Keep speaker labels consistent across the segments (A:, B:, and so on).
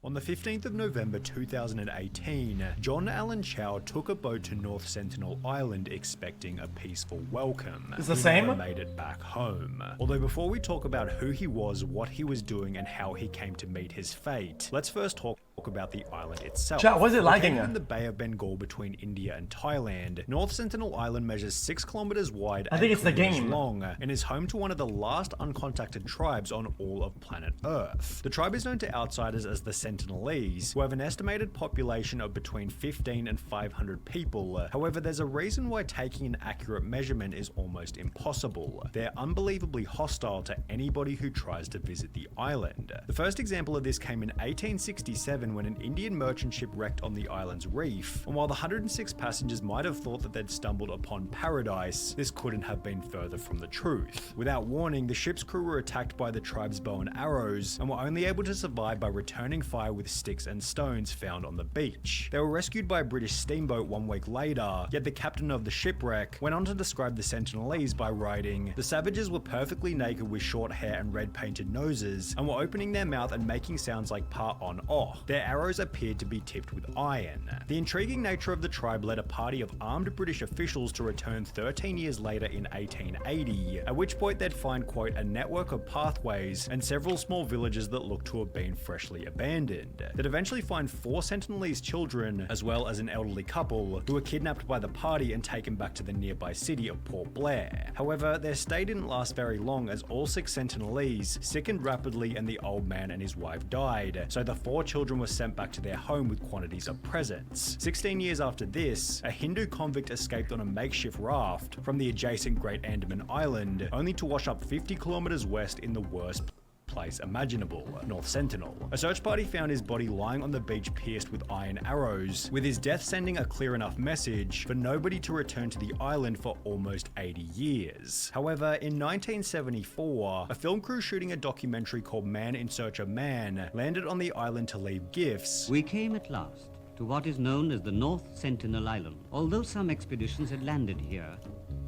A: On the 15th of November 2018, John Allen Chow took a boat to North Sentinel Island expecting a peaceful welcome.
B: It's the
A: He
B: same?
A: never made it back home. Although before we talk about who he was, what he was doing, and how he came to meet his fate, let's first talk about the island itself.
B: Chat, what is it lagging?
A: Located in the Bay of Bengal between India and Thailand, North Sentinel Island measures 6 kilometers wide
B: I think
A: and
B: it's the game.
A: long, and is home to one of the last uncontacted tribes on all of planet Earth. The tribe is known to outsiders as the Sentinelese, who have an estimated population of between 15 and 500 people. However, there's a reason why taking an accurate measurement is almost impossible. They're unbelievably hostile to anybody who tries to visit the island. The first example of this came in 1867 when an Indian merchant ship wrecked on the island's reef, and while the 106 passengers might have thought that they'd stumbled upon paradise, this couldn't have been further from the truth. Without warning, the ship's crew were attacked by the tribe's bow and arrows, and were only able to survive by returning fire with sticks and stones found on the beach. They were rescued by a British steamboat 1 week later, yet the captain of the shipwreck went on to describe the Sentinelese by writing, "The savages were perfectly naked with short hair and red painted noses, and were opening their mouth and making sounds like pa on oh. Their arrows appeared to be tipped with iron." The intriguing nature of the tribe led a party of armed British officials to return 13 years later in 1880, at which point they'd find, quote, "a network of pathways and several small villages that looked to have been freshly abandoned." They'd eventually find 4 Sentinelese children, as well as an elderly couple, who were kidnapped by the party and taken back to the nearby city of Port Blair. However, their stay didn't last very long, as all 6 Sentinelese sickened rapidly and the old man and his wife died, so the 4 children were sent back to their home with quantities of presents. 16 years after this, a Hindu convict escaped on a makeshift raft from the adjacent Great Andaman Island, only to wash up 50 kilometers west in the worst place imaginable, North Sentinel. A search party found his body lying on the beach pierced with iron arrows, with his death sending a clear enough message for nobody to return to the island for almost 80 years. However, in 1974, a film crew shooting a documentary called Man in Search of Man landed on the island to leave gifts.
C: We came at last to what is known as the North Sentinel Island. Although some expeditions had landed here,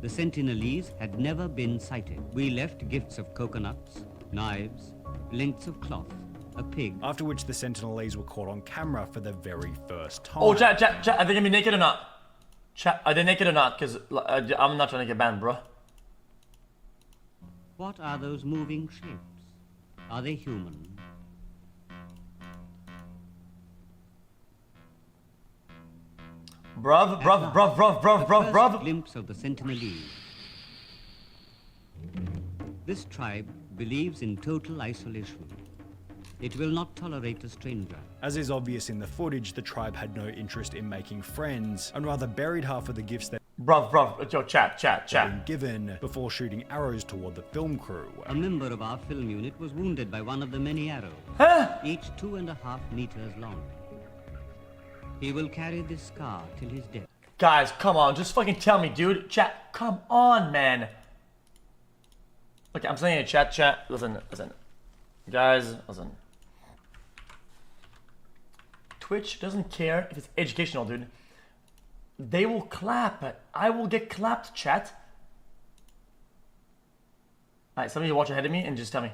C: the Sentinelese had never been sighted. We left gifts of coconuts, knives, lengths of cloth, a pig.
A: After which the Sentinelese were caught on camera for the very first time.
B: Oh, chat, are they gonna be naked or not? Chat, are they naked or not? Because I'm not trying to get banned, bro.
C: What are those moving shapes? Are they human?
B: Bruv.
C: Glimpse of the Sentinelese. This tribe believes in total isolation. It will not tolerate a stranger.
A: As is obvious in the footage, the tribe had no interest in making friends, and rather buried half of the gifts that
B: Yo, chat.
A: been given before shooting arrows toward the film crew.
C: A member of our film unit was wounded by one of the many arrows, each 2.5 meters long. He will carry this scar till his death.
B: Guys, come on, just fucking tell me, dude. Chat, come on, man. Okay, I'm saying in chat, listen. Guys, listen. Twitch doesn't care if it's educational, dude. They will clap. I will get clapped, chat. Alright, some of you watch ahead of me and just tell me.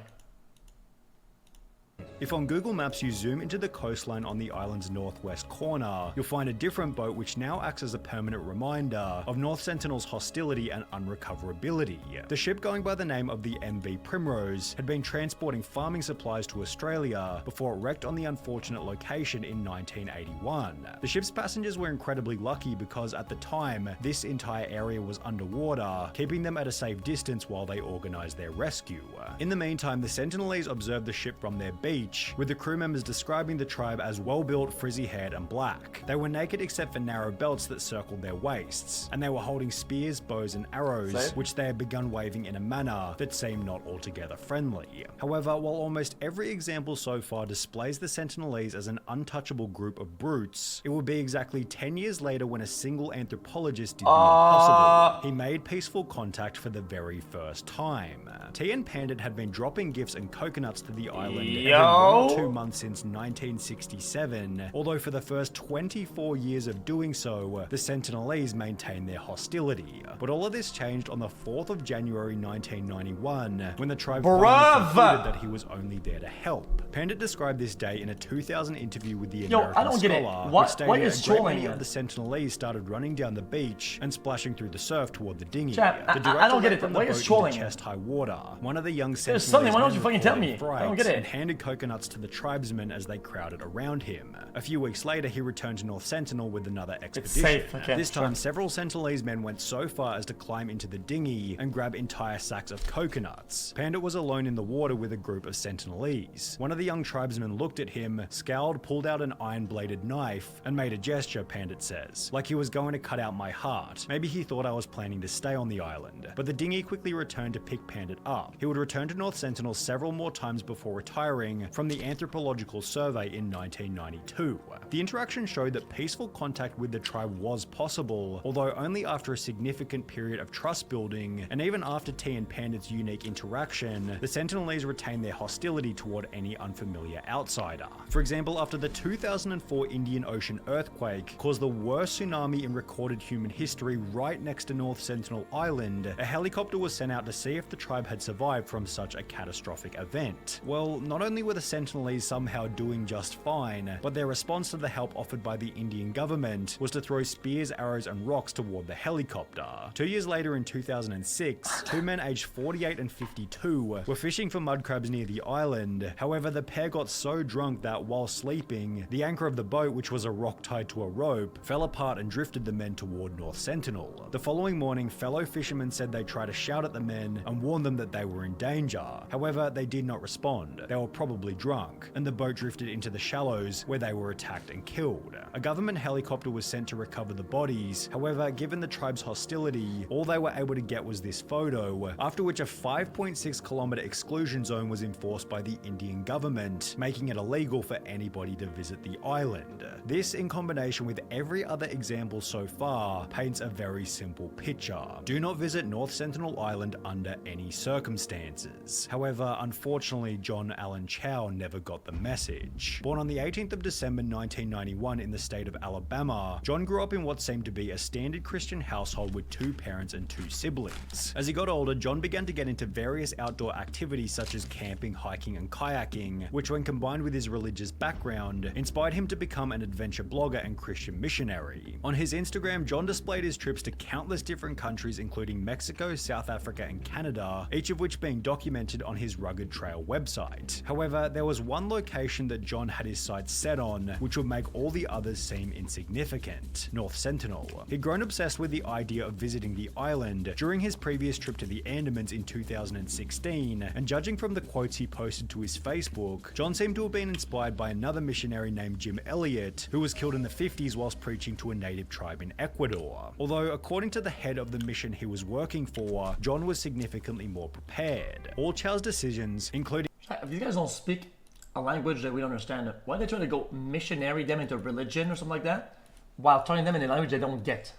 A: If on Google Maps you zoom into the coastline on the island's northwest corner, you'll find a different boat which now acts as a permanent reminder of North Sentinel's hostility and unrecoverability. The ship, going by the name of the MV Primrose, had been transporting farming supplies to Australia before it wrecked on the unfortunate location in 1981. The ship's passengers were incredibly lucky because at the time, this entire area was underwater, keeping them at a safe distance while they organised their rescue. In the meantime, the Sentinelese observed the ship from their beach, with the crew members describing the tribe as well-built, frizzy-haired and black. They were naked except for narrow belts that circled their waists, and they were holding spears, bows and arrows, which they had begun waving in a manner that seemed not altogether friendly. However, while almost every example so far displays the Sentinelese as an untouchable group of brutes, it would be exactly 10 years later when a single anthropologist did the impossible. He made peaceful contact for the very first time. T and Pandit had been dropping gifts and coconuts to the island every 1 or 2 months since 1967, although for the first 24 years of doing so, the Sentinelese maintained their hostility. But all of this changed on the 4th of January 1991, when the tribe finally concluded that he was only there to help. Pandit described this day in a 2000 interview with the American Scholar, which stated a great many of the Sentinelese started running down the beach and splashing through the surf toward the dinghy.
B: Chat, I don't get it. What is trolling?
A: Chest-high water. One of the young Sentinelese
B: something. Why don't you fucking tell me? I don't get it.
A: And handed coconuts to the tribesmen as they crowded around him. A few weeks later, he returned to North Sentinel with another expedition.
B: It's safe. Okay,
A: this time, several Sentinelese men went so far as to climb into the dinghy and grab entire sacks of coconuts. Pandit was alone in the water with a group of Sentinelese. One of the young tribesmen looked at him, scowled, pulled out an iron-bladed knife, and made a gesture, Pandit says, like he was going to cut out my heart. Maybe he thought I was planning to stay on the island. But the dinghy quickly returned to pick Pandit up. He would return to North Sentinel several more times before retiring from the Anthropological Survey in 1992. The interaction showed that peaceful contact with the tribe was possible, although only after a significant period of trust building, and even after T and Pandit's unique interaction, the Sentinelese retained their hostility toward any unfamiliar outsider. For example, after the 2004 Indian Ocean earthquake caused the worst tsunami in recorded human history right next to North Sentinel Island, a helicopter was sent out to see if the tribe had survived from such a catastrophic event. Well, not only were the Sentinelese somehow doing just fine, but their response to the help offered by the Indian government was to throw spears, arrows, and rocks toward the helicopter. 2 years later in 2006, two men aged 48 and 52 were fishing for mud crabs near the island. However, the pair got so drunk that while sleeping, the anchor of the boat, which was a rock tied to a rope, fell apart and drifted the men toward North Sentinel. The following morning, fellow fishermen said they tried to shout at the men and warn them that they were in danger. However, they did not respond. They were probably drunk, and the boat drifted into the shallows where they were attacked and killed. A government helicopter was sent to recover the bodies. However, given the tribe's hostility, all they were able to get was this photo, after which a 5.6 kilometer exclusion zone was enforced by the Indian government, making it illegal for anybody to visit the island. This, in combination with every other example so far, paints a very simple picture. Do not visit North Sentinel Island under any circumstances. However, unfortunately, John Allen Chow never got the message. Born on the 18th of December 1991 in the state of Alabama, John grew up in what seemed to be a standard Christian household with 2 parents and 2 siblings. As he got older, John began to get into various outdoor activities such as camping, hiking, and kayaking, which when combined with his religious background, inspired him to become an adventure blogger and Christian missionary. On his Instagram, John displayed his trips to countless different countries including Mexico, South Africa, and Canada, each of which being documented on his Rugged Trail website. However, there was one location that John had his sights set on, which would make all the others seem insignificant: North Sentinel. He'd grown obsessed with the idea of visiting the island during his previous trip to the Andamans in 2016, and judging from the quotes he posted to his Facebook, John seemed to have been inspired by another missionary named Jim Elliot, who was killed in the 50s whilst preaching to a native tribe in Ecuador. Although, according to the head of the mission he was working for, John was significantly more prepared. All Chow's decisions, including...
B: If these guys don't speak a language that we don't understand, why are they trying to go missionary them into religion or something like that, while telling them in a language they don't get?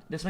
B: This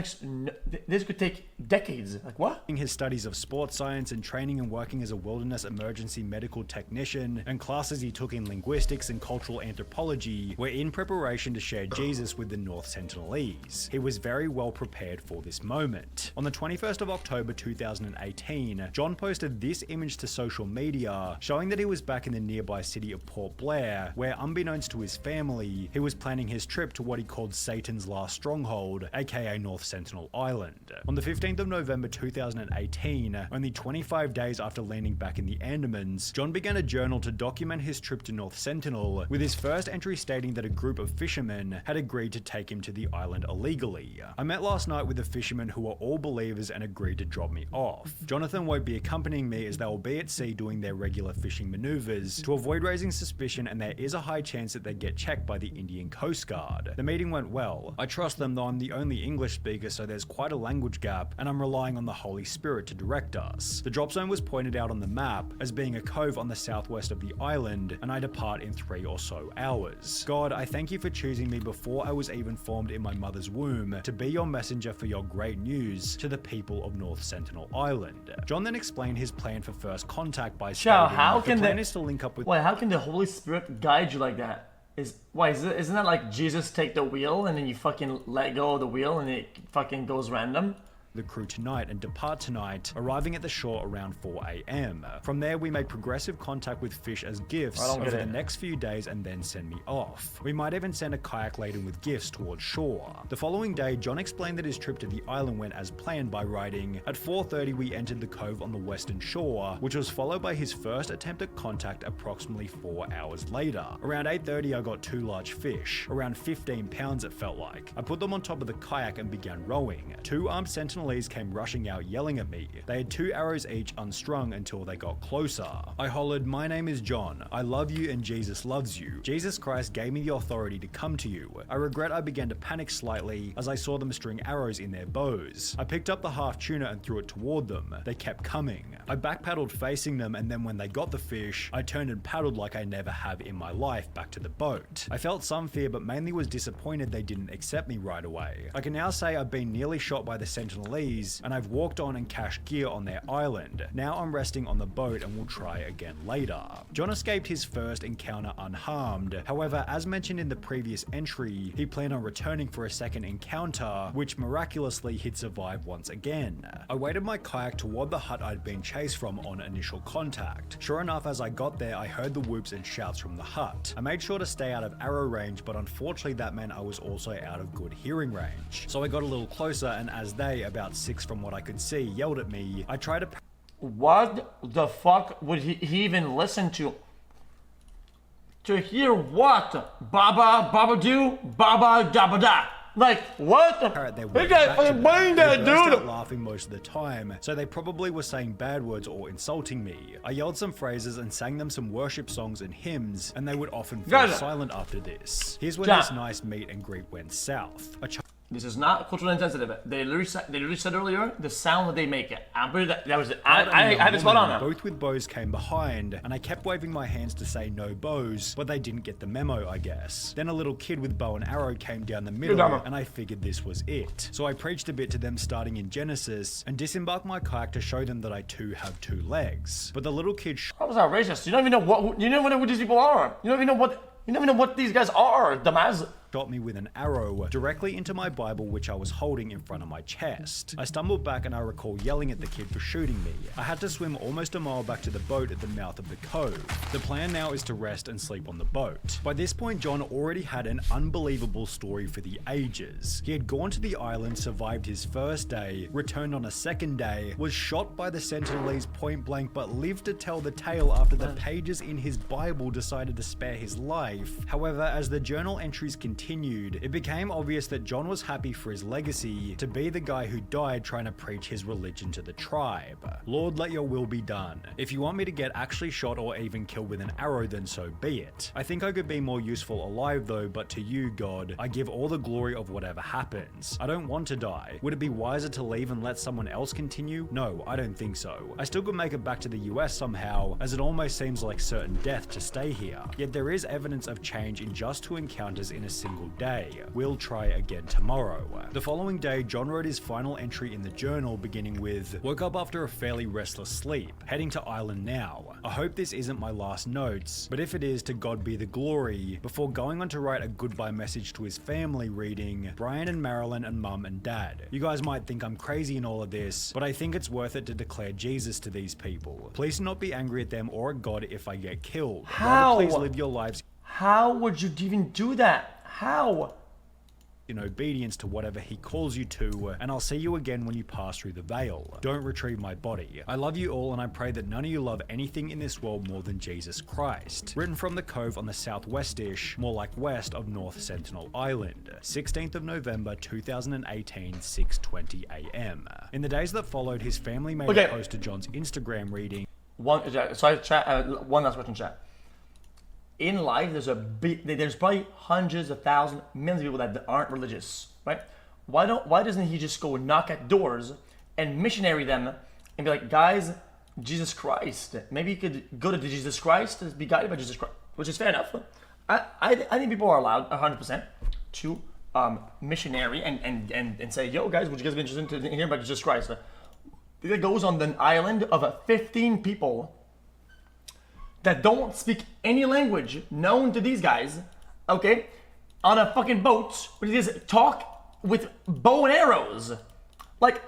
B: could take decades. Like what?
A: His studies of sports science and training and working as a wilderness emergency medical technician, and classes he took in linguistics and cultural anthropology were in preparation to share Jesus with the North Sentinelese. He was very well prepared for this moment. On the 21st of October 2018, John posted this image to social media, showing that he was back in the nearby city of Port Blair, where unbeknownst to his family, he was planning his trip to what he called Satan's last stronghold, aka North Sentinel Island. On the 15th of November 2018, only 25 days after landing back in the Andamans, John began a journal to document his trip to North Sentinel, with his first entry stating that a group of fishermen had agreed to take him to the island illegally. I met last night with the fishermen who are all believers and agreed to drop me off. Jonathan won't be accompanying me as they will be at sea doing their regular fishing maneuvers to avoid raising suspicion, and there is a high chance that they get checked by the Indian Coast Guard. The meeting went well. I trust them, though I'm the only only English speaker, so there's quite a language gap, and I'm relying on the Holy Spirit to direct us. The drop zone was pointed out on the map as being a cove on the southwest of the island, and I depart in 3 or so hours. God, I thank you for choosing me before I was even formed in my mother's womb to be your messenger for your great news to the people of North Sentinel Island. John then explained his plan for first contact by stating
B: how can
A: the plan is to link up with...
B: Wait, how can the Holy Spirit guide you like that? Isn't that like Jesus take the wheel and then you fucking let go of the wheel and it fucking goes random?
A: The crew tonight and depart tonight, arriving at the shore around 4 AM. From there, we made progressive contact with fish as gifts over the next few days and then send me off. We might even send a kayak laden with gifts towards shore. The following day, John explained that his trip to the island went as planned by writing, at 4:30 we entered the cove on the western shore, which was followed by his first attempt at contact approximately 4 hours later. Around 8:30 I got 2 large fish, around 15 pounds it felt like. I put them on top of the kayak and began rowing. 2 armed Sentinel came rushing out yelling at me. They had 2 arrows each unstrung until they got closer. I hollered, "My name is John. I love you and Jesus loves you. Jesus Christ gave me the authority to come to you." I regret I began to panic slightly as I saw them string arrows in their bows. I picked up the half tuna and threw it toward them. They kept coming. I backpaddled facing them, and then when they got the fish, I turned and paddled like I never have in my life back to the boat. I felt some fear, but mainly was disappointed they didn't accept me right away. I can now say I've been nearly shot by the Sentinelese, and I've walked on and cached gear on their island. Now I'm resting on the boat and will try again later. John escaped his first encounter unharmed. However, as mentioned in the previous entry, he planned on returning for a second encounter, which miraculously he'd survive once again. I waited my kayak toward the hut I'd been chased from on initial contact. Sure enough, as I got there, I heard the whoops and shouts from the hut. I made sure to stay out of arrow range, but unfortunately that meant I was also out of good hearing range. So I got a little closer, and as they, about 6 from what I could see, yelled at me, I tried to...
B: What the fuck would he even listen to? To hear what? Baba, baba do, baba, dabba da. Like, what? They got fucking brain dead, dude!
A: They burst out laughing most of the time, so they probably were saying bad words or insulting me. I yelled some phrases and sang them some worship songs and hymns, and they would often fall silent after this. Here's when this nice meet and greet went south.
B: This is not culturally insensitive. They literally said earlier the sound that they make. I'm pretty that was it. I have it spot on now.
A: Both with bows came behind, and I kept waving my hands to say no bows, but they didn't get the memo, I guess. Then a little kid with bow and arrow came down the middle, and I figured this was it. So I preached a bit to them starting in Genesis, and disembarked my kayak to show them that I too have 2 legs. But the little kid...
B: That was outrageous. You don't even know who these people are. You don't even know what these guys are, dumbass.
A: Shot me with an arrow directly into my Bible, which I was holding in front of my chest. I stumbled back and I recall yelling at the kid for shooting me. I had to swim almost a mile back to the boat at the mouth of the cove. The plan now is to rest and sleep on the boat. By this point, John already had an unbelievable story for the ages. He had gone to the island, survived his first day, returned on a second day, was shot by the Sentinelese point blank, but lived to tell the tale after the pages in his Bible decided to spare his life. However, as the journal entries continued, it became obvious that John was happy for his legacy to be the guy who died trying to preach his religion to the tribe. Lord, let your will be done. If you want me to get actually shot or even killed with an arrow, then so be it. I think I could be more useful alive though, but to you, God, I give all the glory of whatever happens. I don't want to die. Would it be wiser to leave and let someone else continue? No, I don't think so. I still could make it back to the US somehow, as it almost seems like certain death to stay here. Yet there is evidence of change in just 2 encounters in a single day. We'll try again tomorrow. The following day, John wrote his final entry in the journal, beginning with, "Woke up after a fairly restless sleep, heading to island now. I hope this isn't my last notes, but if it is, to God be the glory," before going on to write a goodbye message to his family reading, "Brian and Marilyn and Mum and Dad. You guys might think I'm crazy in all of this, but I think it's worth it to declare Jesus to these people. Please do not be angry at them or at God if I get killed.
B: How?
A: Rather, please live your lives.
B: How would you even do that? How?
A: In obedience to whatever he calls you to, and I'll see you again when you pass through the veil. Don't retrieve my body. I love you all, and I pray that none of you love anything in this world more than Jesus Christ." Written from the cove on the southwestish, more like west of North Sentinel Island, 16th of November 2018, 6:20 AM. In the days that followed, his family made a post to John's Instagram reading,
B: one last question, chat. In life, there's probably hundreds of thousands, millions of people that aren't religious, right? why doesn't he just go knock at doors and missionary them and be like, guys, Jesus Christ. Maybe you could go to Jesus Christ and be guided by Jesus Christ, which is fair enough. I think people are allowed 100% to missionary and say, yo guys, would you guys be interested in hearing about Jesus Christ? It goes on an island of 15 people that don't speak any language known to these guys, okay, on a fucking boat where they just talk with bow and arrows. Like,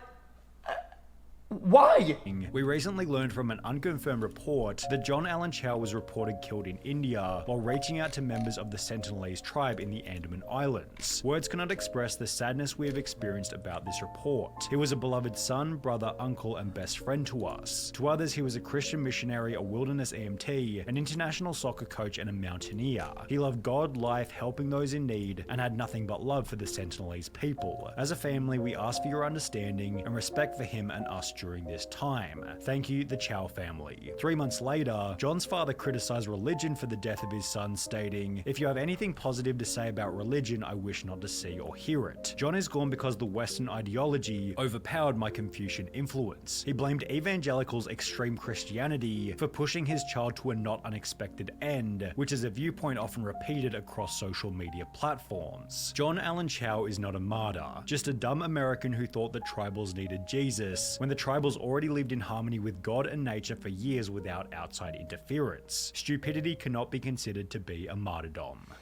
B: why?
A: We recently learned from an unconfirmed report that John Allen Chow was reported killed in India while reaching out to members of the Sentinelese tribe in the Andaman Islands. Words cannot express the sadness we have experienced about this report. He was a beloved son, brother, uncle, and best friend to us. To others, he was a Christian missionary, a wilderness EMT, an international soccer coach, and a mountaineer. He loved God, life, helping those in need, and had nothing but love for the Sentinelese people. As a family, we ask for your understanding and respect for him and us during this time. Thank you, the Chow family. 3 months later, John's father criticized religion for the death of his son, stating, "If you have anything positive to say about religion, I wish not to see or hear it. John is gone because the Western ideology overpowered my Confucian influence. He blamed evangelicals' extreme Christianity for pushing his child to a not unexpected end, which is a viewpoint often repeated across social media platforms. John Allen Chow is not a martyr, just a dumb American who thought that tribals needed Jesus, when the tribals already lived in harmony with God and nature for years without outside interference. Stupidity cannot be considered to be a martyrdom."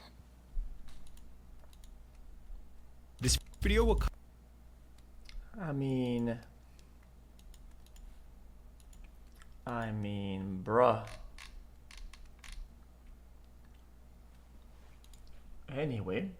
A: This video will
B: I mean, bruh. Anyway.